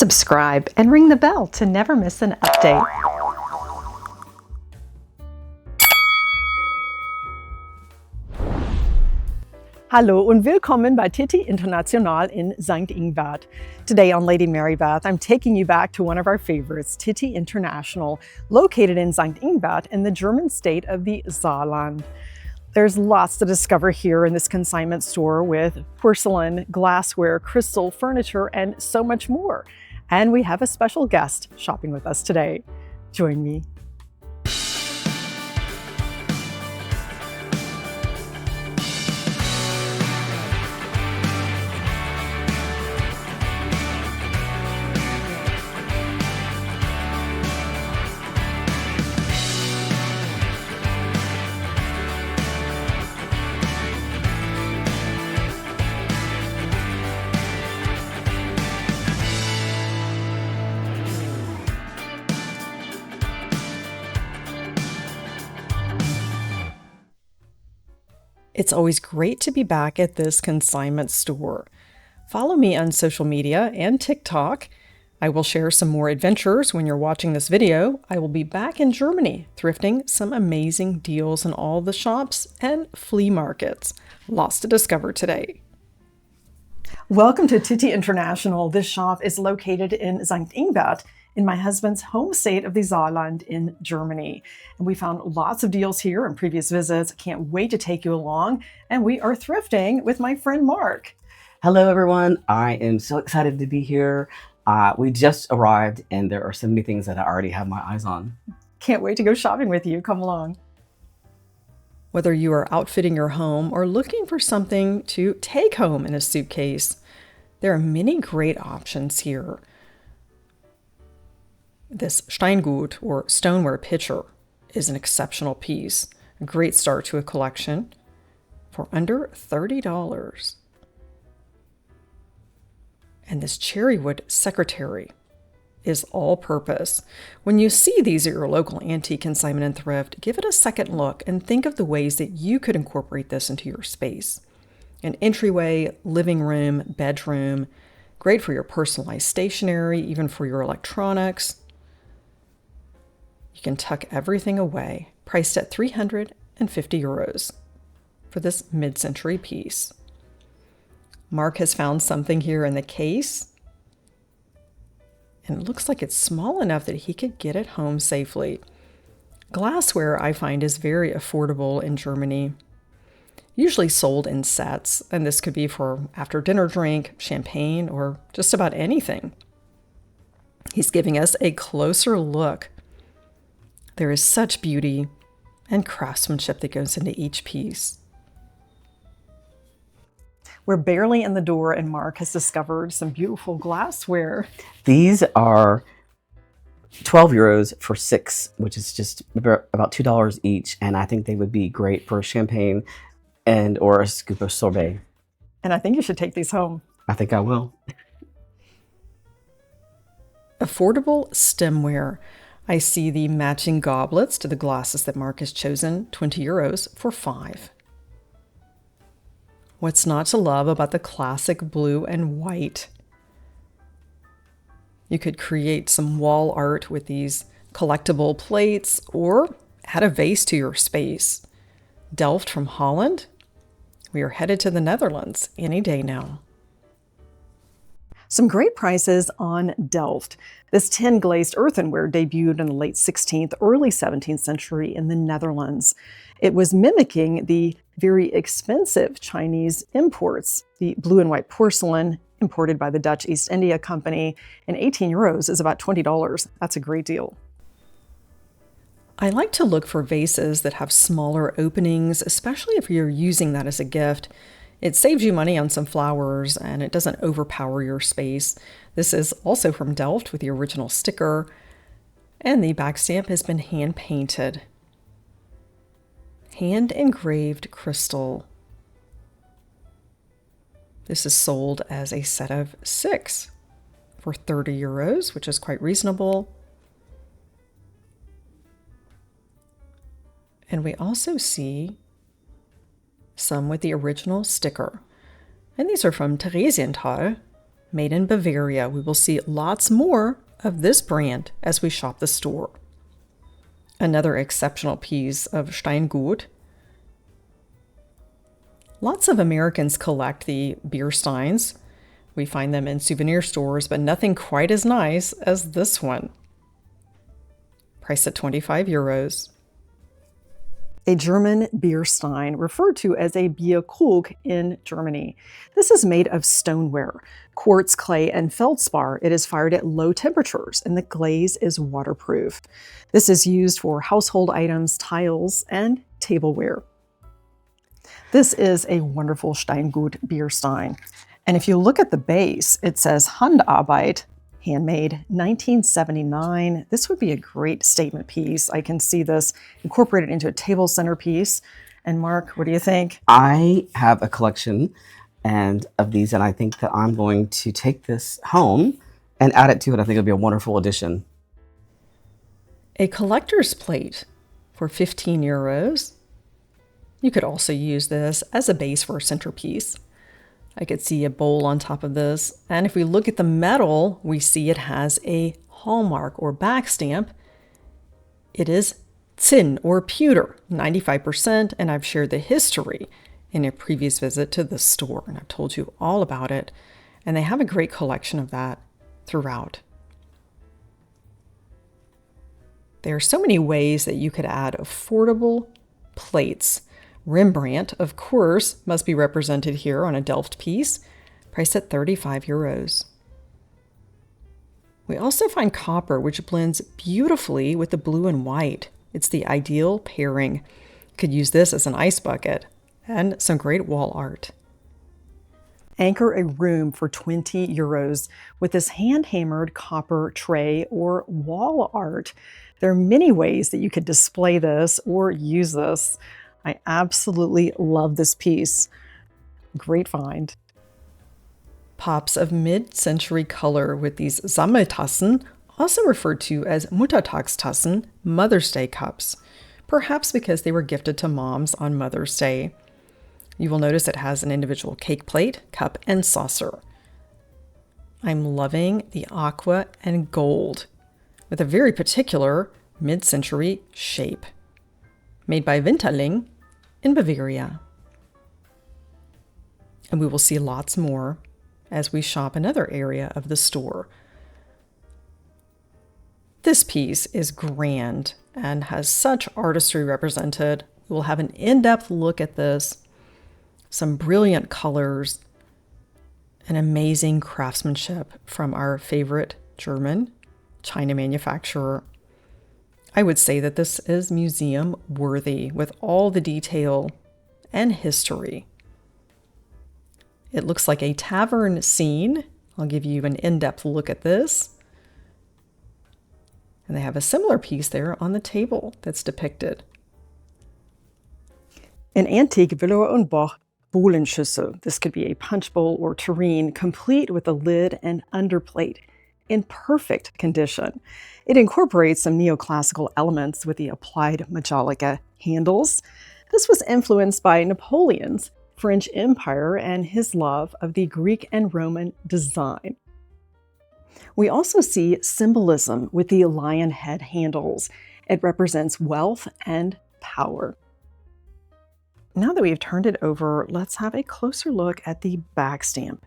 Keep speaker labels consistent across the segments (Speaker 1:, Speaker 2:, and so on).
Speaker 1: subscribe, and ring the bell to never miss an update. Hallo und willkommen bei Titi International in Sankt Ingbert. Today on Lady Mary Beth, I'm taking you back to one of our favorites, Titi International, located in Sankt Ingbert in the German state of the Saarland. There's lots to discover here in this consignment store with porcelain, glassware, crystal, furniture, and so much more. And we have a special guest shopping with us today. Join me. It's always great to be back at this consignment store. Follow me on social media and TikTok. I will share some more adventures when you're watching this video. I will be back in Germany, thrifting some amazing deals in all the shops and flea markets. Lots to discover today. Welcome to Titi International. This shop is located in Sankt Ingbert, in my husband's home state of the Saarland in Germany. And we found lots of deals here in previous visits. Can't wait to take you along. And we are thrifting with my friend Mark.
Speaker 2: Hello, everyone. I am so excited to be here. We just arrived and there are so many things that I already have my eyes on.
Speaker 1: Can't wait to go shopping with you. Come along. Whether you are outfitting your home or looking for something to take home in a suitcase, there are many great options here. This Steingut or stoneware pitcher is an exceptional piece, a great start to a collection for under $30. And this cherrywood secretary is all-purpose. When you see these at your local antique consignment and thrift, give it a second look and think of the ways that you could incorporate this into your space. An entryway, living room, bedroom, great for your personalized stationery, even for your electronics. You can tuck everything away, priced at 350 euros for this mid-century piece. Mark has found something here in the case, and it looks like it's small enough that he could get it home safely. Glassware, I find, is very affordable in Germany, usually sold in sets, and this could be for after-dinner drink, champagne, or just about anything. He's giving us a closer look. There is such beauty and craftsmanship that goes into each piece. We're barely in the door and Mark has discovered some beautiful glassware.
Speaker 2: These are 12 euros for 6, which is just about $2 each. And I think they would be great for champagne and or a scoop of sorbet.
Speaker 1: And I think you should take these home.
Speaker 2: I think I will.
Speaker 1: Affordable stemware. I see the matching goblets to the glasses that Mark has chosen, 20 euros for 5. What's not to love about the classic blue and white? You could create some wall art with these collectible plates or add a vase to your space. Delft from Holland? We are headed to the Netherlands any day now. Some great prices on Delft. This tin glazed earthenware debuted in the late 16th, early 17th century in the Netherlands. It was mimicking the very expensive Chinese imports. The blue and white porcelain imported by the Dutch East India Company in 18 euros is about $20. That's a great deal. I like to look for vases that have smaller openings, especially if you're using that as a gift. It saves you money on some flowers and it doesn't overpower your space. This is also from Delft with the original sticker, and the back stamp has been hand painted. Hand engraved crystal. This is sold as a set of 6 for 30 euros, which is quite reasonable. And we also see some with the original sticker. And these are from Theresienthal. made in Bavaria. We will see lots more of this brand as we shop the store. Another exceptional piece of Steingut. Lots of Americans collect the beer steins. We find them in souvenir stores, but nothing quite as nice as this one. Priced at 25 euros. A German beer stein, referred to as a Bierkrug in Germany. This is made of stoneware, quartz, clay, and feldspar. It is fired at low temperatures, and the glaze is waterproof. This is used for household items, tiles, and tableware. This is a wonderful Steingut beer stein. And if you look at the base, it says Handarbeit, handmade, 1979. This would be a great statement piece. I can see this incorporated into a table centerpiece. And Mark, what do you think?
Speaker 2: I have a collection of these, and I think that I'm going to take this home and add it to it. I think it'll be a wonderful addition.
Speaker 1: A collector's plate for 15 euros. You could also use this as a base for a centerpiece. I could see a bowl on top of this. And if we look at the metal, we see it has a hallmark or back stamp. It is tin or pewter, 95%, and I've shared the history in a previous visit to the store, and I've told you all about it. And they have a great collection of that throughout. There are so many ways that you could add affordable plates. Rembrandt, of course, must be represented here on a Delft piece, priced at 35 euros. We also find copper, which blends beautifully with the blue and white. It's the ideal pairing. Could use this as an ice bucket, and some great wall art. Anchor a room for 20 euros with this hand-hammered copper tray or wall art. There are many ways that you could display this or use this. I absolutely love this piece. Great find. Pops of mid-century color with these Sammeltassen, also referred to as Muttertagstassen, Mother's Day cups, perhaps because they were gifted to moms on Mother's Day. You will notice it has an individual cake plate, cup, and saucer. I'm loving the aqua and gold with a very particular mid-century shape. Made by Winterling in Bavaria. And we will see lots more as we shop another area of the store. This piece is grand and has such artistry represented. We will have an in-depth look at this, some brilliant colors, and amazing craftsmanship from our favorite German China manufacturer. I would say that this is museum worthy with all the detail and history. It looks like a tavern scene. I'll give you an in-depth look at this. And they have a similar piece there on the table that's depicted. An antique Villeroy Boch Bohlenschüssel. This could be a punch bowl or tureen, complete with a lid and underplate, in perfect condition. It incorporates some neoclassical elements with the applied Majolica handles. This was influenced by Napoleon's French Empire and his love of the Greek and Roman design. We also see symbolism with the lion head handles. It represents wealth and power. Now that we've turned it over, let's have a closer look at the back stamp.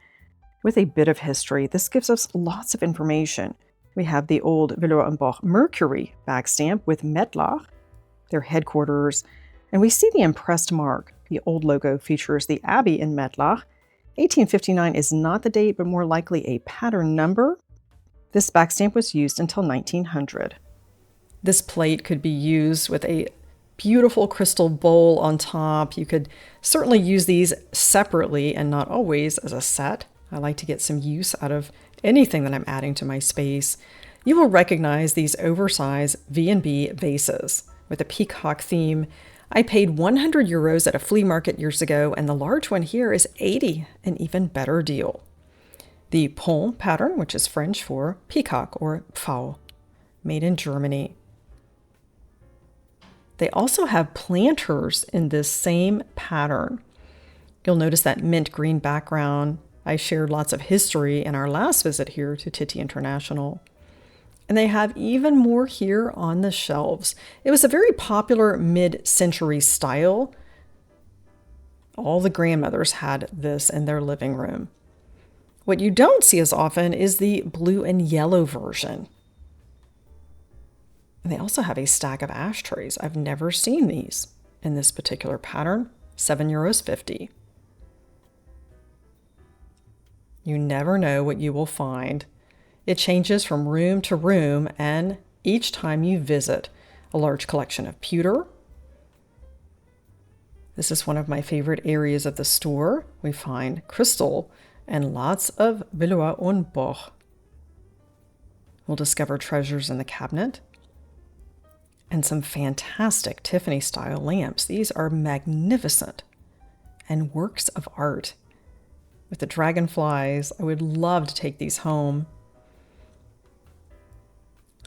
Speaker 1: With a bit of history, this gives us lots of information. We have the old Villeroy Boch Mercury back stamp with Mettlach, their headquarters, and we see the impressed mark. The old logo features the Abbey in Mettlach. 1859 is not the date, but more likely a pattern number. This back stamp was used until 1900. This plate could be used with a beautiful crystal bowl on top. You could certainly use these separately and not always as a set. I like to get some use out of anything that I'm adding to my space. You will recognize these oversized V&B vases with a peacock theme. I paid 100 euros at a flea market years ago, and the large one here is 80, an even better deal. The Pont pattern, which is French for peacock or Pfau, made in Germany. They also have planters in this same pattern. You'll notice that mint green background I shared lots of history in our last visit here to Titi International. And they have even more here on the shelves. It was a very popular mid-century style. All the grandmothers had this in their living room. What you don't see as often is the blue and yellow version. And they also have a stack of ashtrays. I've never seen these in this particular pattern. €7.50. You never know what you will find. It changes from room to room, and each time you visit, a large collection of pewter. This is one of my favorite areas of the store. We find crystal and lots of Villeroy Boch. We'll discover treasures in the cabinet and some fantastic Tiffany-style lamps. These are magnificent and works of art. With the dragonflies, I would love to take these home.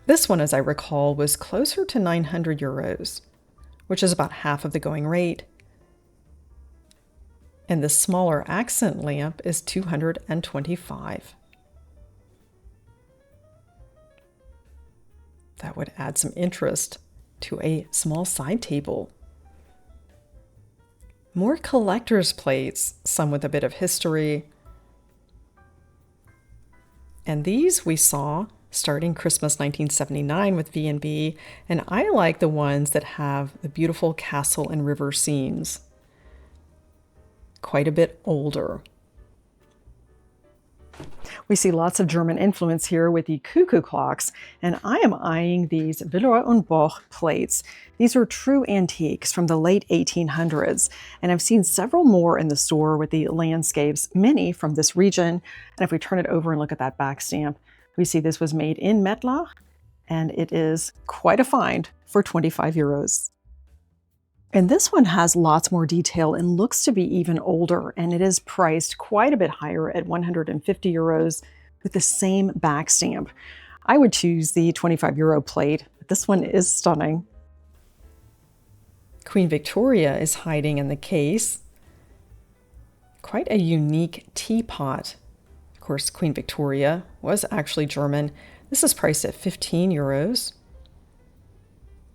Speaker 1: This one, as I recall, was closer to €900, which is about half of the going rate. And the smaller accent lamp is $225. That would add some interest to a small side table. More collector's plates, some with a bit of history. And these we saw starting Christmas 1979 with V&B, and I like the ones that have the beautiful castle and river scenes. Quite a bit older. We see lots of German influence here with the cuckoo clocks, and I am eyeing these Villeroy Boch plates. These are true antiques from the late 1800s, and I've seen several more in the store with the landscapes, many from this region. And if we turn it over and look at that back stamp, we see this was made in Mettlach, and it is quite a find for €25. And this one has lots more detail and looks to be even older, and it is priced quite a bit higher at €150 with the same back stamp. I would choose the €25 plate, but this one is stunning. Queen Victoria is hiding in the case. Quite a unique teapot. Of course, Queen Victoria was actually German. This is priced at €15.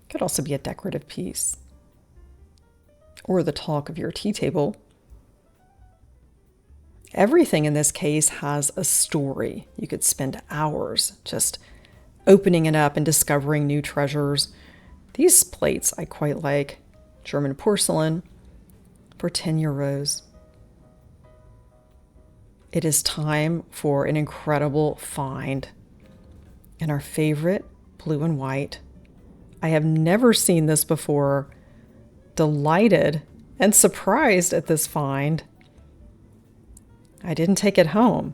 Speaker 1: Could also be a decorative piece, or the talk of your tea table. Everything in this case has a story. You could spend hours just opening it up and discovering new treasures. These plates I quite like. German porcelain for €10. It is time for an incredible find. And our favorite blue and white. I have never seen this before. Delighted and surprised at this find. I didn't take it home,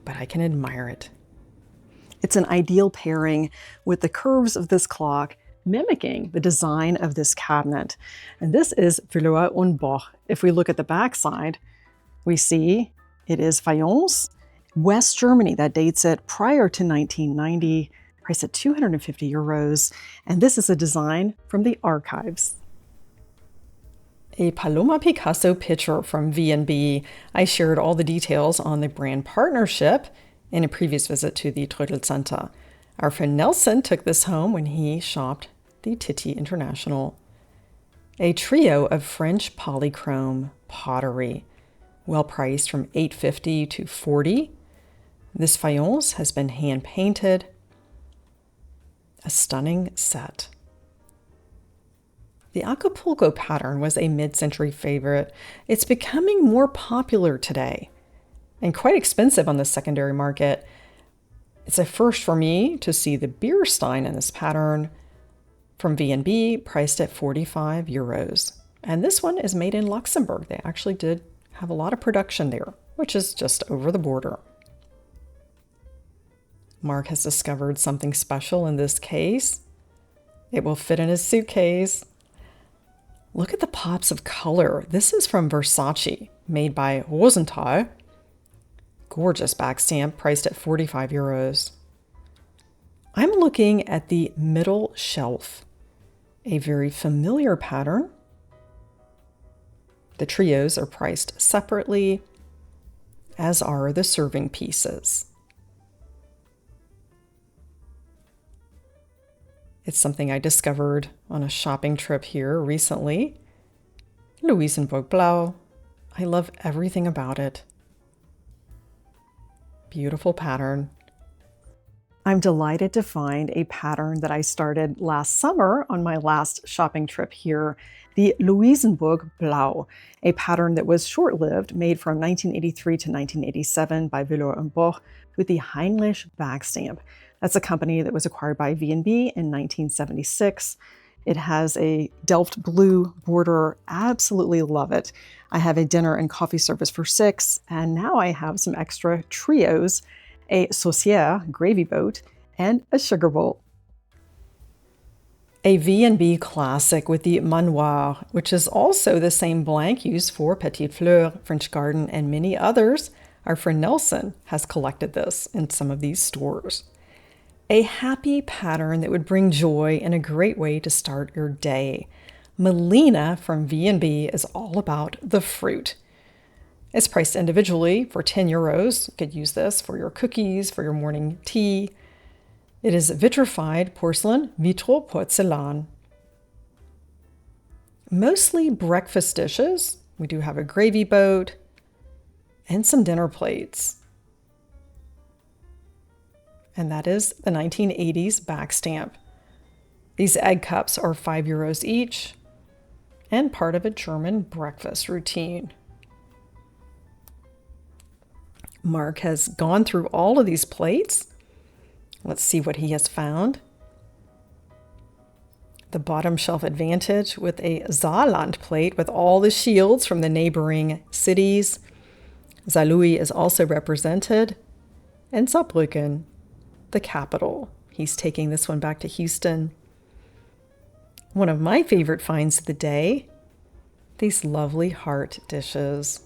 Speaker 1: but I can admire it. It's an ideal pairing with the curves of this clock mimicking the design of this cabinet. And this is Villeroy Boch. If we look at the back side, we see it is faience, West Germany. That dates it prior to 1990, priced at €250. And this is a design from the archives. A Paloma Picasso picture from V&B. I shared all the details on the brand partnership in a previous visit to the Center. Our friend Nelson took this home when he shopped the Titi International. A trio of French polychrome pottery, well priced from $8.50 to $40. This faience has been hand painted. A stunning set. The Acapulco pattern was a mid-century favorite. It's becoming more popular today and quite expensive on the secondary market. It's a first for me to see the beer stein in this pattern from V&B, priced at €45. And this one is made in Luxembourg. They actually did have a lot of production there, which is just over the border. Mark has discovered something special in this case. It will fit in his suitcase. Look at the pops of color. This is from Versace, made by Rosenthal. Gorgeous back stamp, priced at €45. I'm looking at the middle shelf, a very familiar pattern. The trios are priced separately. as are the serving pieces. It's something I discovered on a shopping trip here recently. Louisenburg Blau. I love everything about it. Beautiful pattern. I'm delighted to find a pattern that I started last summer on my last shopping trip here, the Louisenburg Blau, a pattern that was short-lived, made from 1983 to 1987 by Villeroy Boch with the Heinrich bag stamp. That's a company that was acquired by V&B in 1976. It has a Delft blue border. Absolutely love it. I have a dinner and coffee service for 6, and now I have some extra trios, a saucière, gravy boat, and a sugar bowl. A V&B classic with the manoir, which is also the same blank used for Petite Fleur, French Garden, and many others. Our friend Nelson has collected this in some of these stores. A happy pattern that would bring joy and a great way to start your day. Melina from V&B is all about the fruit. It's priced individually for 10 euros. You could use this for your cookies, for your morning tea. It is vitrified porcelain, vitro porcelain. Mostly breakfast dishes. We do have a gravy boat and some dinner plates. And that is the 1980s back stamp. These egg cups are 5 euros each and part of a German breakfast routine. Mark has gone through all of these plates. Let's see what he has found. The bottom shelf advantage with a Saarland plate with all the shields from the neighboring cities. Saarlouis is also represented, and Saarbrücken, the capital. He's taking this one back to Houston. One of my favorite finds of the day, these lovely heart dishes.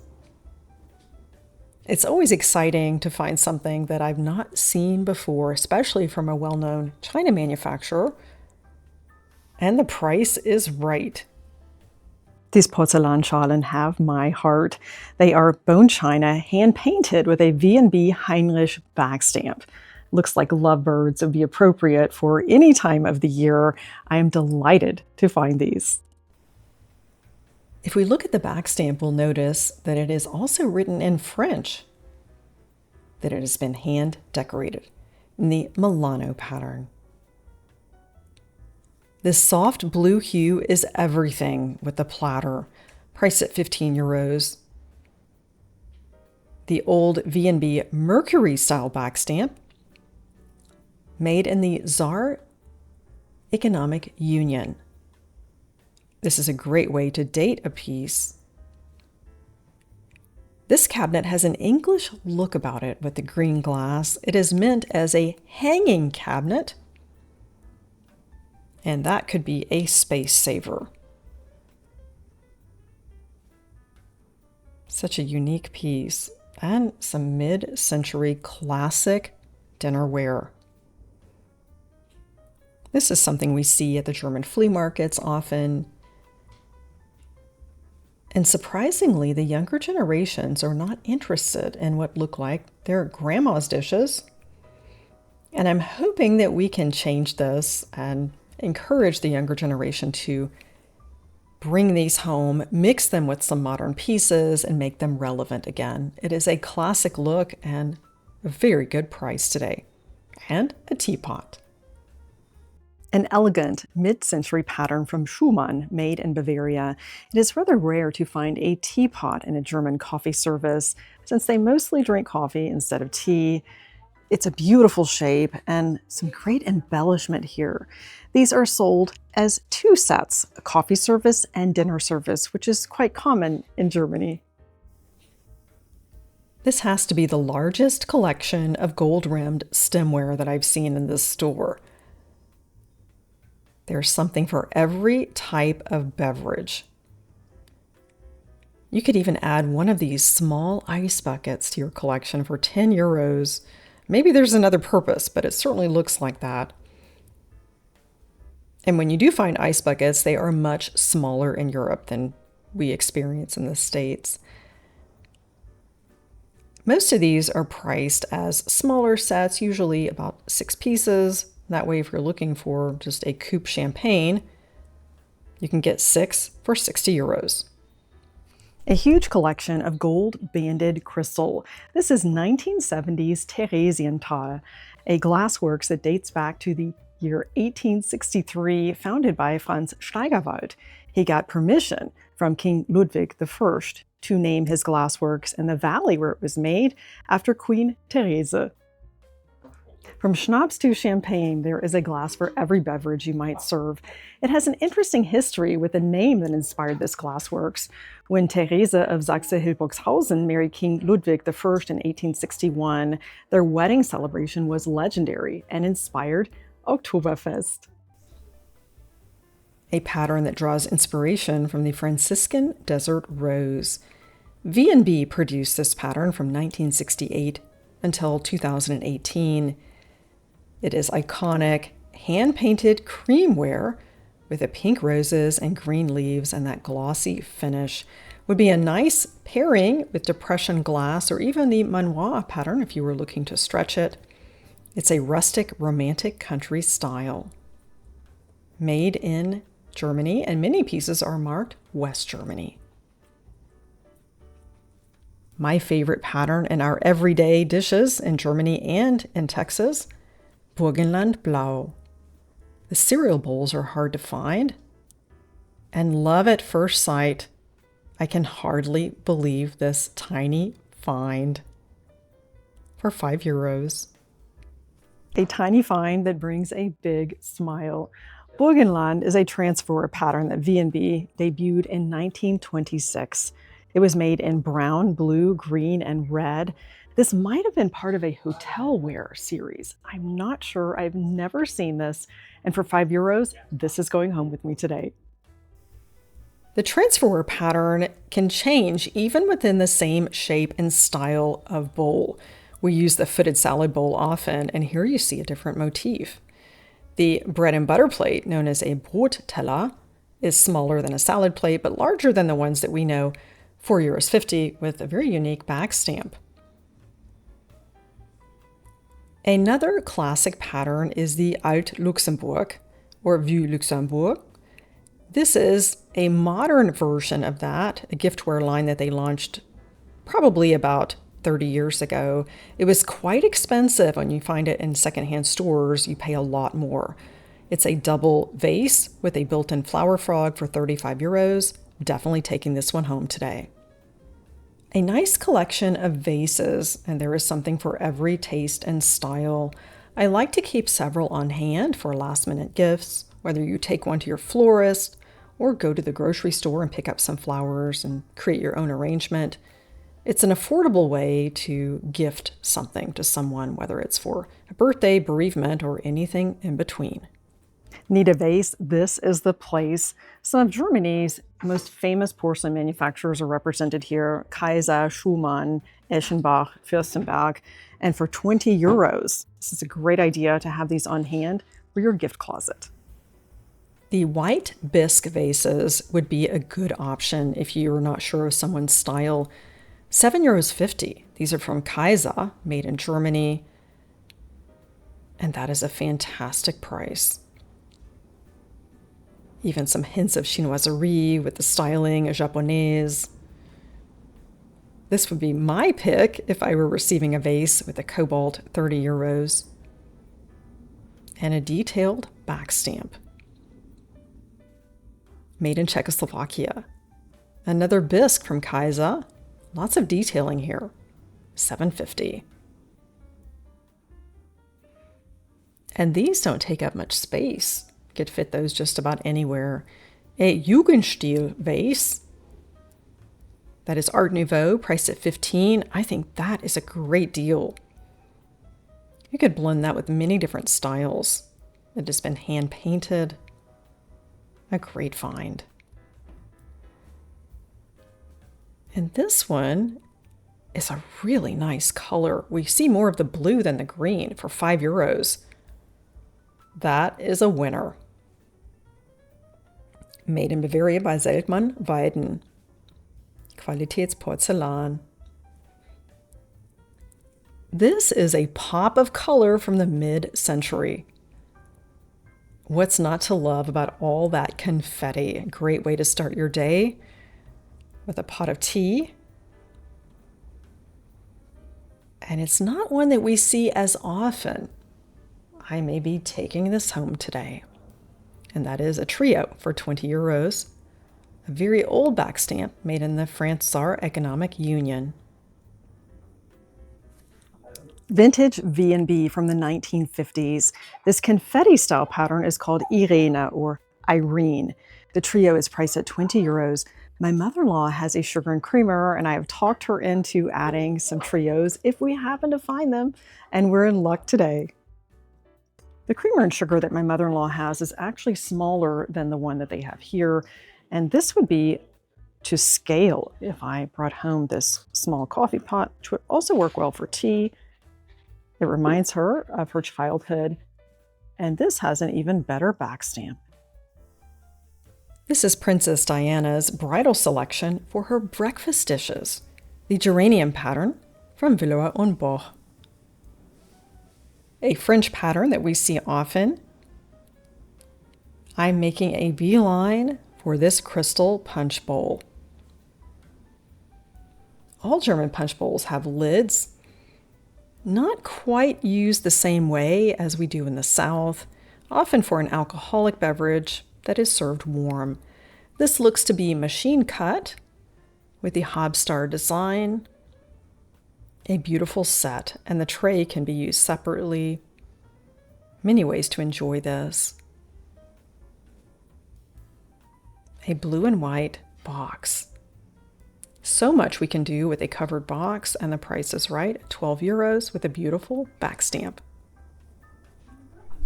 Speaker 1: It's always exciting to find something that I've not seen before, especially from a well-known China manufacturer. And the price is right. These Porzellanschalen have my heart. They are bone china, hand-painted with a V&B Heinrich bag stamp. Looks like lovebirds would be appropriate for any time of the year. I am delighted to find these. If we look at the back stamp, we'll notice that it is also written in French, that it has been hand decorated in the Milano pattern. This soft blue hue is everything with the platter, priced at 15 euros. The old V&B Mercury style back stamp, made in the Saar Economic Union. This is a great way to date a piece. This cabinet has an English look about it with the green glass. It is meant as a hanging cabinet, and that could be a space saver. Such a unique piece, and some mid-century classic dinnerware. This is something we see at the German flea markets often. And surprisingly, the younger generations are not interested in what look like their grandma's dishes. And I'm hoping that we can change this and encourage the younger generation to bring these home, mix them with some modern pieces, and make them relevant again. It is a classic look and a very good price today. And a teapot. An elegant mid-century pattern from Schumann, made in Bavaria. It is rather rare to find a teapot in a German coffee service, since they mostly drink coffee instead of tea. It's a beautiful shape and some great embellishment here. These are sold as 2 sets, a coffee service and dinner service, which is quite common in Germany. This has to be the largest collection of gold-rimmed stemware that I've seen in this store. There's something for every type of beverage. You could even add one of these small ice buckets to your collection for 10 euros. Maybe there's another purpose, but it certainly looks like that. And when you do find ice buckets, they are much smaller in Europe than we experience in the States. Most of these are priced as smaller sets, usually about 6 pieces. That way, if you're looking for just a coupe champagne, you can get 6 for 60 euros. A huge collection of gold-banded crystal. This is 1970s Theresienthal, a glassworks that dates back to the year 1863, founded by Franz Steigerwald. He got permission from King Ludwig I to name his glassworks in the valley where it was made after Queen Therese. From schnapps to champagne, there is a glass for every beverage you might serve. It has an interesting history with the name that inspired this glassworks. When Therese of Saxe-Hildburghausen married King Ludwig I in 1861, their wedding celebration was legendary and inspired Oktoberfest. A pattern that draws inspiration from the Franciscan desert rose. V&B produced this pattern from 1968 until 2018. It is iconic, hand-painted creamware with the pink roses and green leaves, and that glossy finish would be a nice pairing with depression glass or even the manoir pattern if you were looking to stretch it. It's a rustic, romantic country style. Made in Germany, and many pieces are marked West Germany. My favorite pattern in our everyday dishes in Germany and in Texas, Burgenland Blau. The cereal bowls are hard to find, and love at first sight. I can hardly believe this tiny find for 5 euros. A tiny find that brings a big smile. Burgenland is a transfer pattern that V&B debuted in 1926. It was made in brown, blue, green, and red. This might have been part of a hotelware series. I'm not sure. I've never seen this. And for 5 euros, this is going home with me today. The transferware pattern can change even within the same shape and style of bowl. We use the footed salad bowl often, and here you see a different motif. The bread and butter plate, known as a Brotteller, is smaller than a salad plate, but larger than the ones that we know, €4.50, with a very unique back stamp. Another classic pattern is the Alt Luxembourg, or Vieux Luxembourg. This is a modern version of that, a giftware line that they launched probably about 30 years ago. It was quite expensive. When you find it in secondhand stores, you pay a lot more. It's a double vase with a built-in flower frog for 35 euros. Definitely taking this one home today. A nice collection of vases, and there is something for every taste and style. I like to keep several on hand for last-minute gifts, whether you take one to your florist or go to the grocery store and pick up some flowers and create your own arrangement. It's an affordable way to gift something to someone, whether it's for a birthday, bereavement, or anything in between. Need a vase? This is the place. Some of Germany's most famous porcelain manufacturers are represented here: Kaiser, Schumann, Eschenbach, Fürstenberg. And for 20 euros, this is a great idea to have these on hand for your gift closet. The white bisque vases would be a good option if you're not sure of someone's style. €7.50. These are from Kaiser, made in Germany. And that is a fantastic price. Even some hints of chinoiserie with the styling, a japonaise. This would be my pick if I were receiving a vase with a cobalt, 30 euros. And a detailed back stamp. Made in Czechoslovakia. Another bisque from Kaiser. Lots of detailing here. $7.50. And these don't take up much space. You could fit those just about anywhere. A Jugendstil vase. That is Art Nouveau, priced at $15. I think that is a great deal. You could blend that with many different styles. It has been hand painted. A great find. And this one is a really nice color. We see more of the blue than the green for 5 euros. That is a winner. Made in Bavaria by Zeltmann Weiden. Qualitätsporzellan. This is a pop of color from the mid-century. What's not to love about all that confetti? A great way to start your day with a pot of tea. And it's not one that we see as often. I may be taking this home today. And that is a trio for 20 euros. A very old back stamp made in the France Saar Economic Union. Vintage V&B from the 1950s. This confetti-style pattern is called Irene or Irene. The trio is priced at 20 euros. My mother-in-law has a sugar and creamer, and I have talked her into adding some trios if we happen to find them, and we're in luck today. The creamer and sugar that my mother-in-law has is actually smaller than the one that they have here, and this would be to scale if I brought home this small coffee pot, which would also work well for tea. It reminds her of her childhood, and this has an even better back stamp. This is Princess Diana's bridal selection for her breakfast dishes, the geranium pattern from Villeroy Boch. A French pattern that we see often. I'm making a beeline for this crystal punch bowl. All German punch bowls have lids, not quite used the same way as we do in the South, often for an alcoholic beverage that is served warm. This looks to be machine cut with the Hobstar design. A beautiful set, and the tray can be used separately. Many ways to enjoy this. A blue and white box. So much we can do with a covered box, and the price is right at 12 euros with a beautiful back stamp.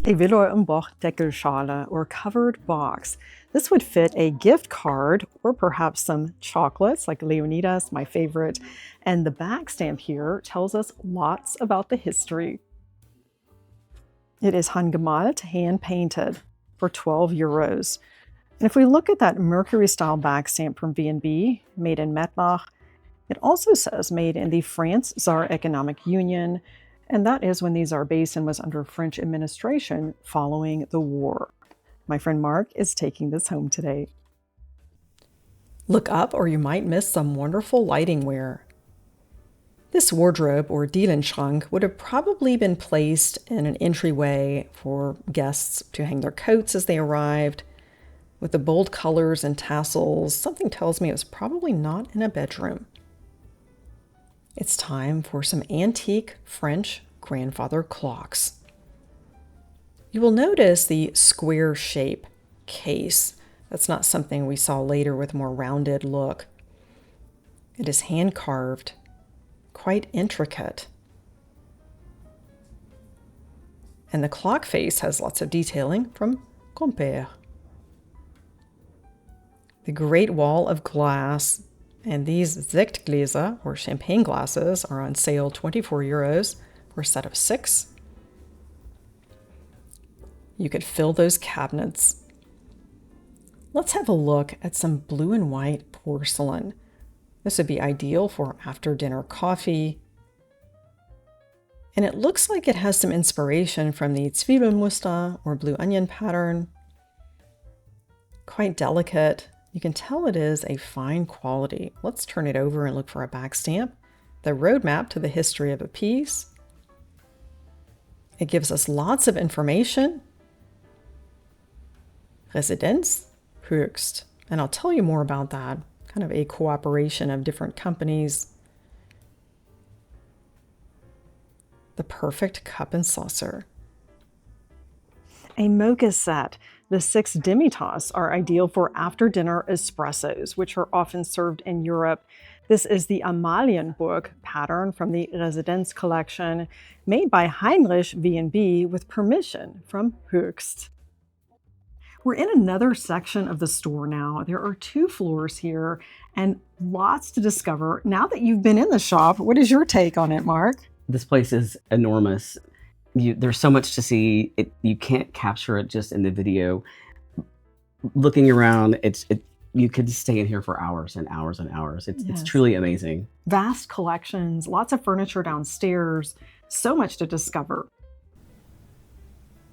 Speaker 1: A Villeroy Boch Deckelschale, or covered box. This would fit a gift card or perhaps some chocolates like Leonidas, my favorite. And the back stamp here tells us lots about the history. It is handgemalt, hand painted, for 12 euros. And if we look at that Mercury-style back stamp from V&B, made in Mettlach, it also says made in the France Saar Economic Union, and that is when the Saar Basin was under French administration following the war. My friend Mark is taking this home today. Look up or you might miss some wonderful lighting wear. This wardrobe or Dielenschrank would have probably been placed in an entryway for guests to hang their coats as they arrived. With the bold colors and tassels, something tells me it was probably not in a bedroom. It's time for some antique French grandfather clocks. You will notice the square shape case. That's not something we saw later with a more rounded look. It is hand carved, quite intricate. And the clock face has lots of detailing from Compère. The Great Wall of Glass, and these Sektgläser, or champagne glasses, are on sale 24 euros for a set of 6. You could fill those cabinets. Let's have a look at some blue and white porcelain. This would be ideal for after-dinner coffee. And it looks like it has some inspiration from the Zwiebelmuster or blue onion pattern. Quite delicate. You can tell it is a fine quality. Let's turn it over and look for a back stamp. The roadmap to the history of a piece. It gives us lots of information. Residenz Höchst. And I'll tell you more about that. Kind of a cooperation of different companies. The perfect cup and saucer. A mocha set. The 6 demi-tasse are ideal for after-dinner espressos, which are often served in Europe. This is the Amalienburg pattern from the Residenz collection, made by Heinrich V&B with permission from Höchst. We're in another section of the store now. There are 2 floors here and lots to discover. Now that you've been in the shop, what is your take on it, Mark?
Speaker 2: This place is enormous. There's so much to see. You can't capture it just in the video. Looking around, you could stay in here for hours and hours and hours. It's truly amazing.
Speaker 1: Vast collections, lots of furniture downstairs, So much to discover.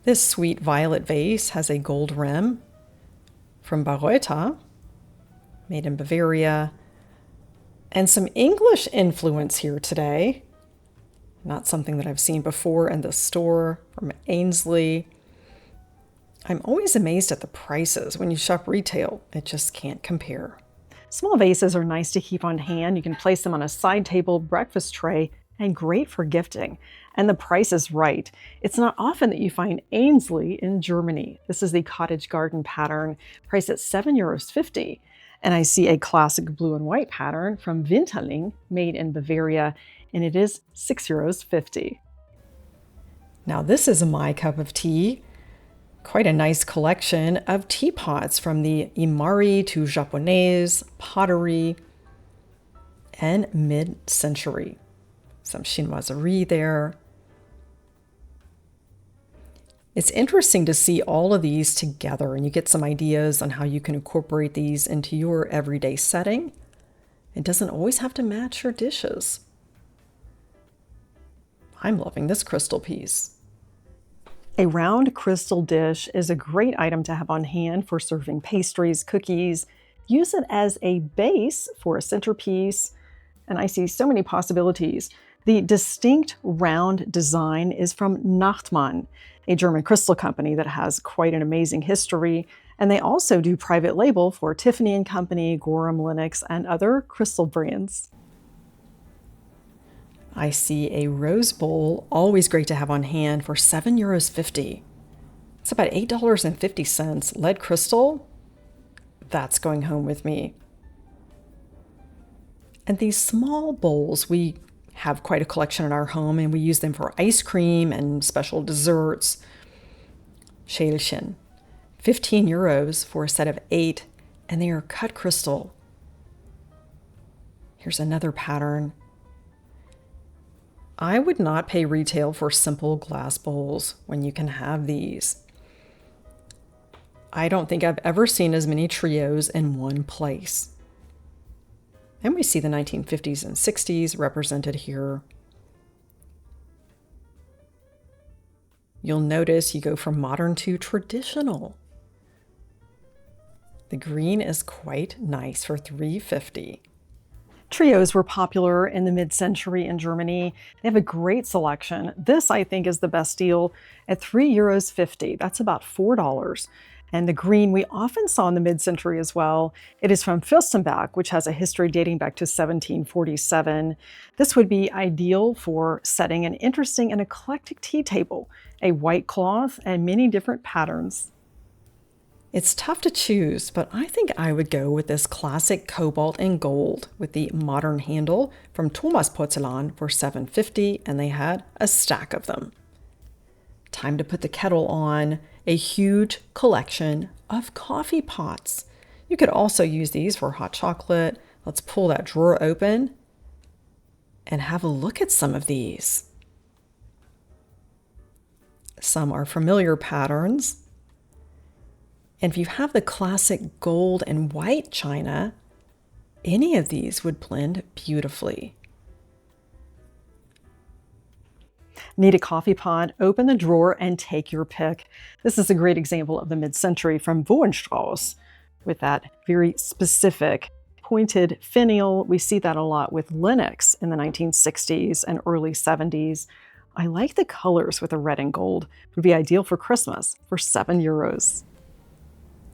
Speaker 1: This sweet violet vase has a gold rim from Bayreuth, made in Bavaria, and some English influence here today. Not something that I've seen before in the store, from Ainsley. I'm always amazed at the prices when you shop retail. It just can't compare. Small vases are nice to keep on hand. You can place them on a side table, breakfast tray, and great for gifting. And the price is right. It's not often that you find Ainsley in Germany. This is the cottage garden pattern, priced at €7.50. And I see a classic blue and white pattern from Winterling, made in Bavaria, and it is €6.50. Now this is my cup of tea. Quite a nice collection of teapots from the Imari to Japonese, pottery, and mid-century. Some chinoiserie there. It's interesting to see all of these together, and you get some ideas on how you can incorporate these into your everyday setting. It doesn't always have to match your dishes. I'm loving this crystal piece. A round crystal dish is a great item to have on hand for serving pastries, cookies. Use it as a base for a centerpiece, and I see so many possibilities. The distinct round design is from Nachtmann, a German crystal company that has quite an amazing history, and they also do private label for Tiffany & Company, Gorham Lenox, and other crystal brands. I see a rose bowl, always great to have on hand, for €7.50. It's about $8.50. Lead crystal, that's going home with me. And these small bowls, we have quite a collection in our home, and we use them for ice cream and special desserts. Schälchen, €15 for a set of 8, and they are cut crystal. Here's another pattern. I would not pay retail for simple glass bowls when you can have these. I don't think I've ever seen as many trios in one place. And we see the 1950s and 60s represented here. You'll notice you go from modern to traditional. The green is quite nice for $3.50. Trios were popular in the mid-century in Germany. They have a great selection. This, I think, is the best deal at €3.50. That's about $4. And the green we often saw in the mid-century as well. It is from Fürstenberg, which has a history dating back to 1747. This would be ideal for setting an interesting and eclectic tea table, a white cloth, and many different patterns. It's tough to choose, but I think I would go with this classic cobalt and gold with the modern handle from Thomas Porzellan for $7.50, and they had a stack of them. Time to put the kettle on. A huge collection of coffee pots. You could also use these for hot chocolate. Let's pull that drawer open and have a look at some of these. Some are familiar patterns. And if you have the classic gold and white china, any of these would blend beautifully. Need a coffee pot? Open the drawer and take your pick. This is a great example of the mid-century from Wohenstrauss with that very specific pointed finial. We see that a lot with Lenox in the 1960s and early 70s. I like the colors with the red and gold. It would be ideal for Christmas for €7.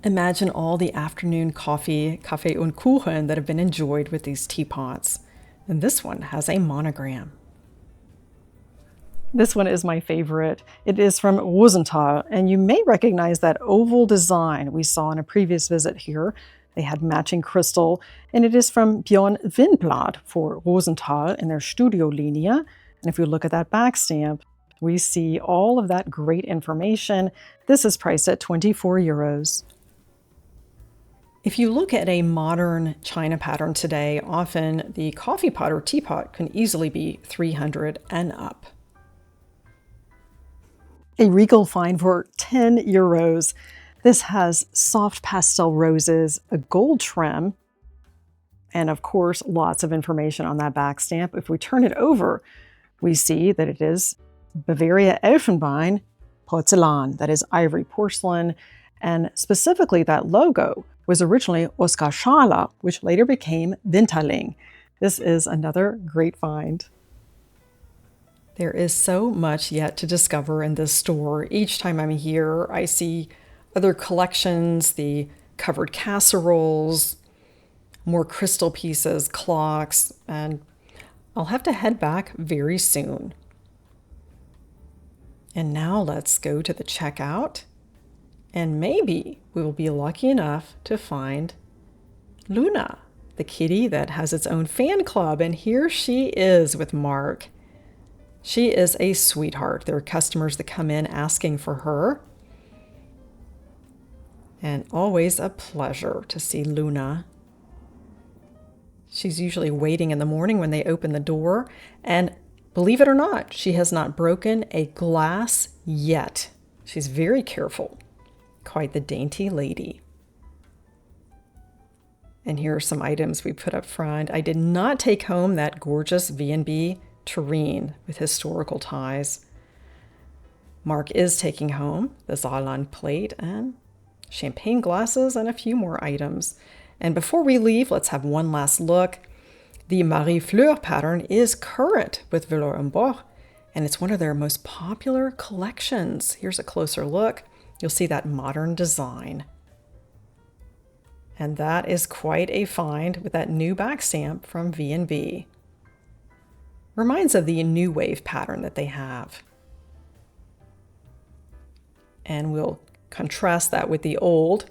Speaker 1: Imagine all the afternoon coffee, Kaffee und Kuchen, that have been enjoyed with these teapots. And this one has a monogram. This one is my favorite. It is from Rosenthal, and you may recognize that oval design we saw in a previous visit here. They had matching crystal, and it is from Björn Windblad for Rosenthal in their Studio Linie. And if you look at that back stamp, we see all of that great information. This is priced at €24. If you look at a modern china pattern today, often the coffee pot or teapot can easily be $300 and up. A regal find for €10. This has soft pastel roses, a gold trim, and of course, lots of information on that back stamp. If we turn it over, we see that it is Bavaria Elfenbein porcelain, that is ivory porcelain, and specifically that logo was originally Oskar Schala, which later became Winterling. This is another great find. There is so much yet to discover in this store. Each time I'm here, I see other collections, the covered casseroles, more crystal pieces, clocks, and I'll have to head back very soon. And now let's go to the checkout, and maybe we will be lucky enough to find Luna, the kitty that has its own fan club, and here she is with Mark. She is a sweetheart. There are customers that come in asking for her. And always a pleasure to see Luna. She's usually waiting in the morning when they open the door. And believe it or not, she has not broken a glass yet. She's very careful. Quite the dainty lady. And here are some items we put up front. I did not take home that gorgeous V&B tureen with historical ties. Mark is taking home the Saarland plate and champagne glasses and a few more items. And before we leave, let's have one last look. The Marie Fleur pattern is current with Villeroy Boch, and it's one of their most popular collections. Here's a closer look. You'll see that modern design. And that is quite a find with that new back stamp from V&B. Reminds of the new wave pattern that they have. And we'll contrast that with the old,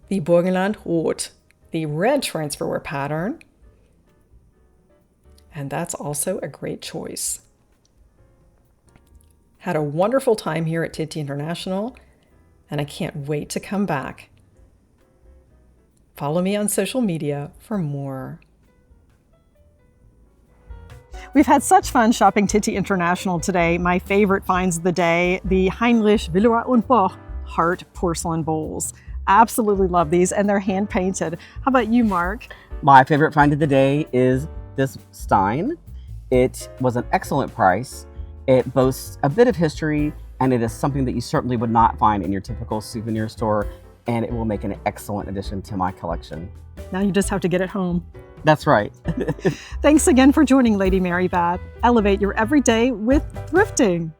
Speaker 1: the Burgenland Rot, the red transferware pattern. And that's also a great choice. Had a wonderful time here at Titi International, and I can't wait to come back. Follow me on social media for more. We've had such fun shopping Titi International today. My favorite finds of the day, the Heinrich Villeroy Boch heart porcelain bowls. Absolutely love these, and they're hand painted. How about you, Mark?
Speaker 2: My favorite find of the day is this stein. It was an excellent price. It boasts a bit of history, and it is something that you certainly would not find in your typical souvenir store, and it will make an excellent addition to my collection.
Speaker 1: Now you just have to get it home.
Speaker 2: That's right.
Speaker 1: Thanks again for joining Lady Mary Beth. Elevate your everyday with thrifting.